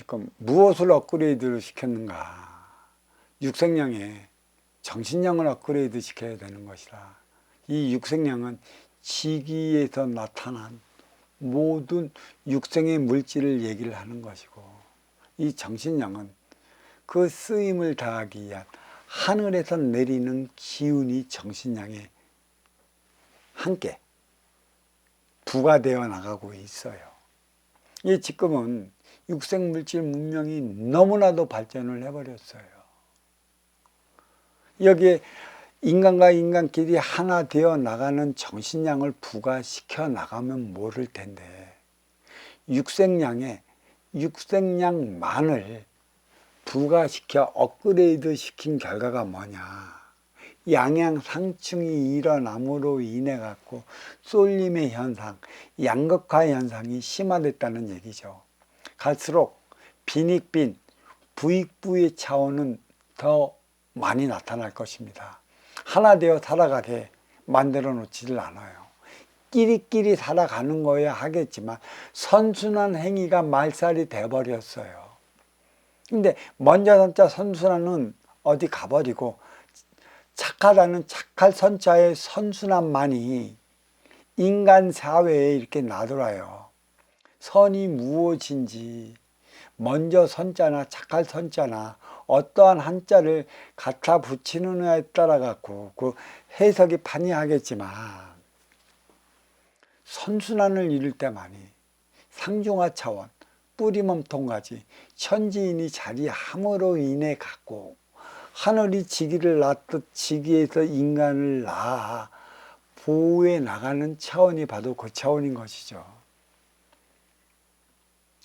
지금 무엇을 업그레이드를 시켰는가? 육생량에 정신량을 업그레이드 시켜야 되는 것이라. 이 육생량은 지기에서 나타난 모든 육생의 물질을 얘기를 하는 것이고, 이 정신량은 그 쓰임을 다하기 위한 하늘에서 내리는 기운이 정신량에 함께 부과되어 나가고 있어요. 이 지금은 육생물질 문명이 너무나도 발전을 해버렸어요. 여기에 인간과 인간끼리 하나 되어 나가는 정신량을 부과시켜 나가면 모를 텐데, 육생량에 육생량만을 부과시켜 업그레이드 시킨 결과가 뭐냐? 양양상충이 일어남으로 인해 갖고 쏠림의 현상, 양극화 현상이 심화됐다는 얘기죠. 갈수록 빈익빈, 부익부의 차원은 더 많이 나타날 것입니다. 하나 되어 살아가게 만들어 놓지를 않아요. 끼리끼리 살아가는 거야 하겠지만 선순환 행위가 말살이 돼버렸어요. 근데 먼저 선자 선순환은 어디 가버리고 착하다는 착할 선자의 선순환만이 인간 사회에 이렇게 나돌아요. 선이 무엇인지 먼저 선자나 착할 선자나 어떠한 한자를 갖다 붙이느냐에 따라 갖고 그 해석이 판이하겠지만, 선순환을 이룰 때만이 상중하 차원, 뿌리몸통까지 천지인이 자리함으로 인해 갖고 하늘이 지기를 낳듯 지기에서 인간을 낳아 보호해 나가는 차원이 바로 그 차원인 것이죠.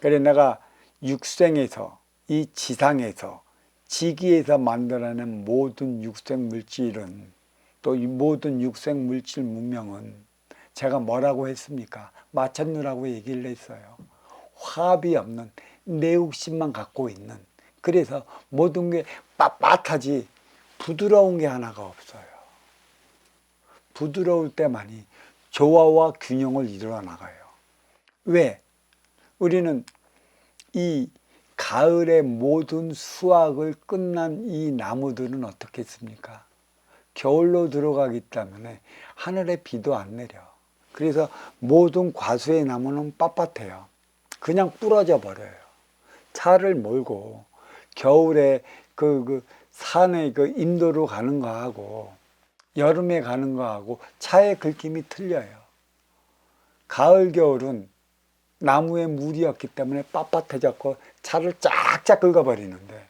그래 내가 육생에서, 이 지상에서, 지기에서 만들어낸 모든 육생 물질은, 또 이 모든 육생 물질 문명은 제가 뭐라고 했습니까? 마천루라고 얘기를 했어요. 화합이 없는 내육심만 갖고 있는, 그래서 모든 게 빳빳하지 부드러운 게 하나가 없어요. 부드러울 때만이 조화와 균형을 이루어 나가요. 왜? 우리는 이 가을의 모든 수확을 끝난 이 나무들은 어떻겠습니까? 겨울로 들어가기 때문에 하늘에 비도 안 내려. 그래서 모든 과수의 나무는 빳빳해요. 그냥 부러져 버려요. 차를 몰고 겨울에 그 산에 그 인도로 가는 거하고 여름에 가는 거하고 차의 긁힘이 틀려요. 가을 겨울은 나무에 물이 없기 때문에 빳빳해졌고 차를 쫙쫙 긁어버리는데,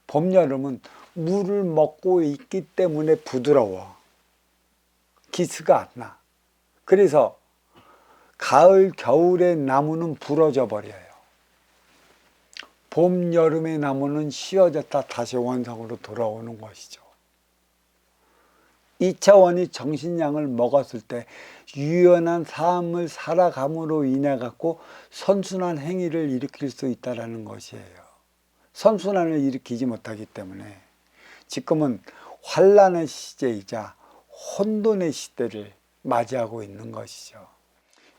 봄 여름은 물을 먹고 있기 때문에 부드러워. 기스가 안 나. 그래서 가을 겨울의 나무는 부러져 버려요. 봄 여름의 나무는 씌어졌다 다시 원성으로 돌아오는 것이죠. 2차원이 정신량을 먹었을 때 유연한 삶을 살아감으로 인해 갖고 선순환 행위를 일으킬 수 있다는 것이에요. 선순환을 일으키지 못하기 때문에 지금은 환란의 시제이자 혼돈의 시대를 맞이하고 있는 것이죠.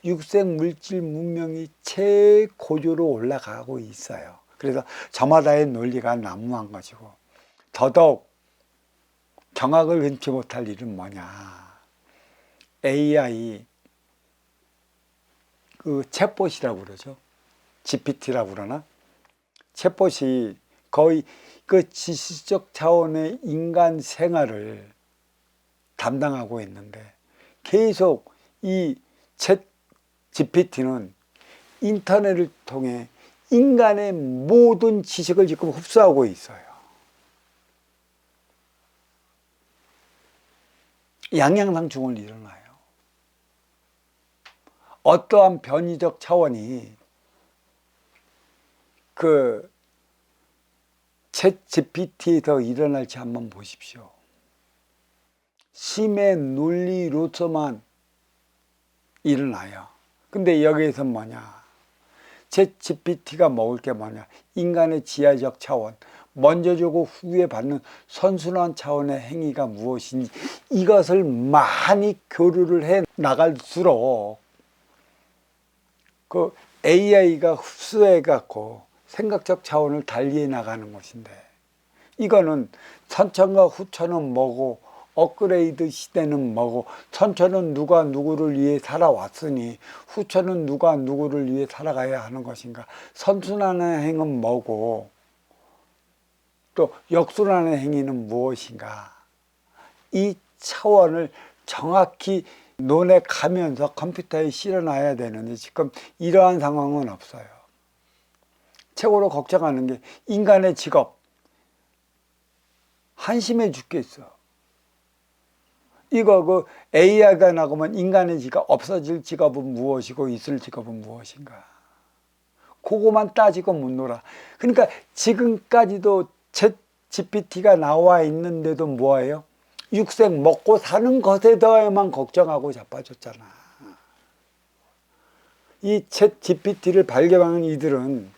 육생 물질 문명이 최고조로 올라가고 있어요. 그래서 저마다의 논리가 난무한 것이고, 더더욱 경악을 금치 못할 일은 뭐냐? AI 그 챗봇이라고 그러죠. GPT라고 그러나? 챗봇이 거의 그 지식적 차원의 인간 생활을 담당하고 있는데, 계속 이 챗 GPT는 인터넷을 통해 인간의 모든 지식을 지금 흡수하고 있어요. 양양상충을 일어나요. 어떠한 변이적 차원이 그 챗 GPT에서 일어날지 한번 보십시오. 심의 논리로서만 일어나요. 근데 여기에서 뭐냐? 챗 GPT가 먹을 게 뭐냐? 인간의 지하적 차원, 먼저 주고 후에 받는 선순환 차원의 행위가 무엇인지, 이것을 많이 교류를 해 나갈수록 그 AI가 흡수해 갖고 생각적 차원을 달리해 나가는 것인데, 이거는 선천과 후천은 뭐고 업그레이드 시대는 뭐고, 선천은 누가 누구를 위해 살아왔으니 후천은 누가 누구를 위해 살아가야 하는 것인가, 선순환의 행은 뭐고 또 역순환의 행위는 무엇인가, 이 차원을 정확히 논에 가면서 컴퓨터에 실어놔야 되는데 지금 이러한 상황은 없어요. 최고로 걱정하는 게 인간의 직업. 한심해 죽겠어. 이거 그 AI가 나오면 인간의 직업, 없어질 직업은 무엇이고 있을 직업은 무엇인가, 그거만 따지고 못 놀아. 그러니까 지금까지도 챗 GPT가 나와 있는데도 뭐예요? 육생 먹고 사는 것에 대해만 걱정하고 자빠졌잖아. 이 챗 GPT를 발견하는 이들은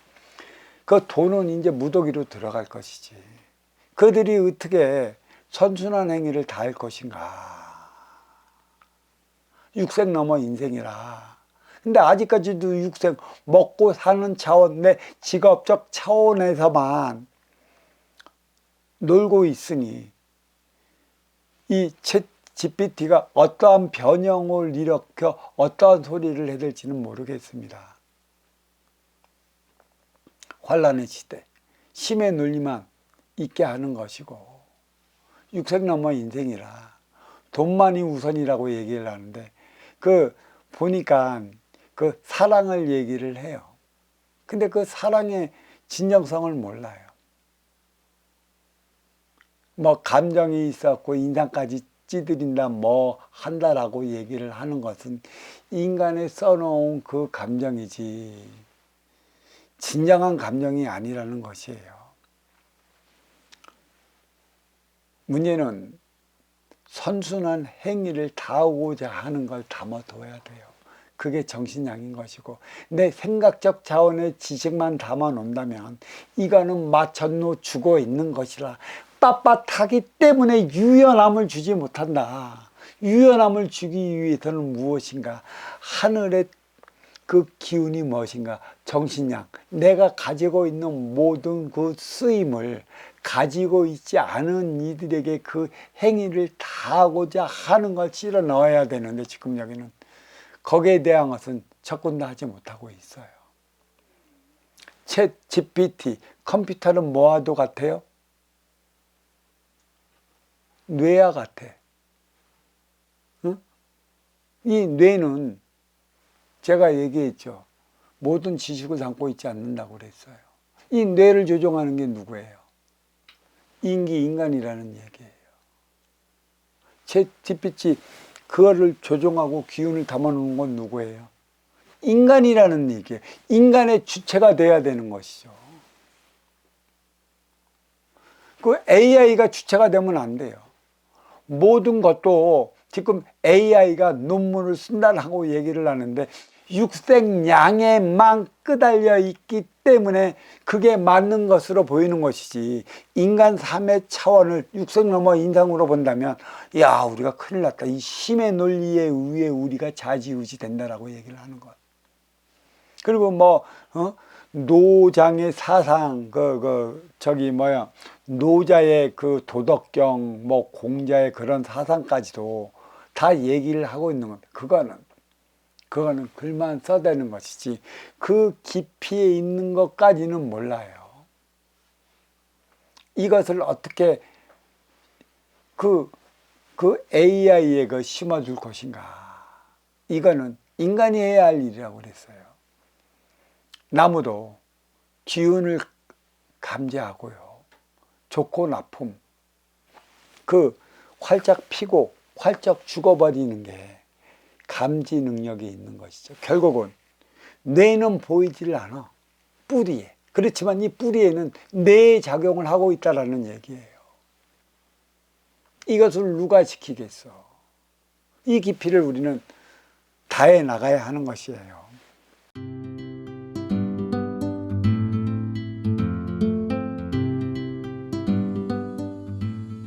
그 돈은 이제 무더기로 들어갈 것이지, 그들이 어떻게 선순환 행위를 다 할 것인가. 육생 넘어 인생이라. 근데 아직까지도 육생 먹고 사는 차원, 내 직업적 차원에서만 놀고 있으니 이 챗 GPT가 어떠한 변형을 일으켜 어떠한 소리를 해댈지는 모르겠습니다. 환란의 시대, 심의 논리만 있게 하는 것이고, 육생 넘어 인생이라 돈만이 우선이라고 얘기를 하는데, 그 보니까 그 사랑을 얘기를 해요. 근데 그 사랑의 진정성을 몰라요. 뭐 감정이 있었고 인상까지 찌들인다 뭐 한다라고 얘기를 하는 것은 인간에 써놓은 그 감정이지 진정한 감정이 아니라는 것이에요. 문제는 선순환 행위를 다하고자 하는 걸 담아둬야 돼요. 그게 정신량인 것이고, 내 생각적 차원의 지식만 담아놓는다면 이거는 마천루 죽어 있는 것이라 빳빳하기 때문에 유연함을 주지 못한다. 유연함을 주기 위해서는 무엇인가? 하늘의 그 기운이 무엇인가? 정신량, 내가 가지고 있는 모든 그 쓰임을 가지고 있지 않은 이들에게 그 행위를 다 하고자 하는 걸 실어 넣어야 되는데, 지금 여기는 거기에 대한 것은 접근도 하지 못하고 있어요. 챗 GPT, 컴퓨터는 뭐와도 같아요? 뇌와 같아. 응? 이 뇌는 제가 얘기했죠. 모든 지식을 담고 있지 않는다고 그랬어요. 이 뇌를 조종하는 게 누구예요? 인간이라는 얘기예요. 챗 GPT 그거를 조종하고 기운을 담아놓은 건 누구예요? 인간이라는 얘기예요. 인간의 주체가 돼야 되는 것이죠. 그 AI가 주체가 되면 안 돼요. 모든 것도 지금 AI가 논문을 쓴다고 얘기를 하는데 육생양에만 끄달려 있기 때문에 그게 맞는 것으로 보이는 것이지, 인간 삶의 차원을 육생 넘어 인상으로 본다면 야, 우리가 큰일 났다. 이 힘의 논리에 의해 우리가 좌지우지 된다라고 얘기를 하는 것. 그리고 노장의 사상, 노자의 그 도덕경, 공자의 그런 사상까지도 다 얘기를 하고 있는 겁니다. 그거는 글만 써대는 것이지 그 깊이에 있는 것까지는 몰라요. 이것을 어떻게 그 AI에 심어줄 것인가. 이거는 인간이 해야 할 일이라고 그랬어요. 나무도 기운을 감지하고요. 좋고 나쁨. 활짝 피고 활짝 죽어버리는 게 감지 능력이 있는 것이죠. 결국은 뇌는 보이질 않아. 뿌리에. 그렇지만 이 뿌리에는 뇌의 작용을 하고 있다는 얘기예요. 이것을 누가 지키겠어? 이 깊이를 우리는 다해 나가야 하는 것이에요.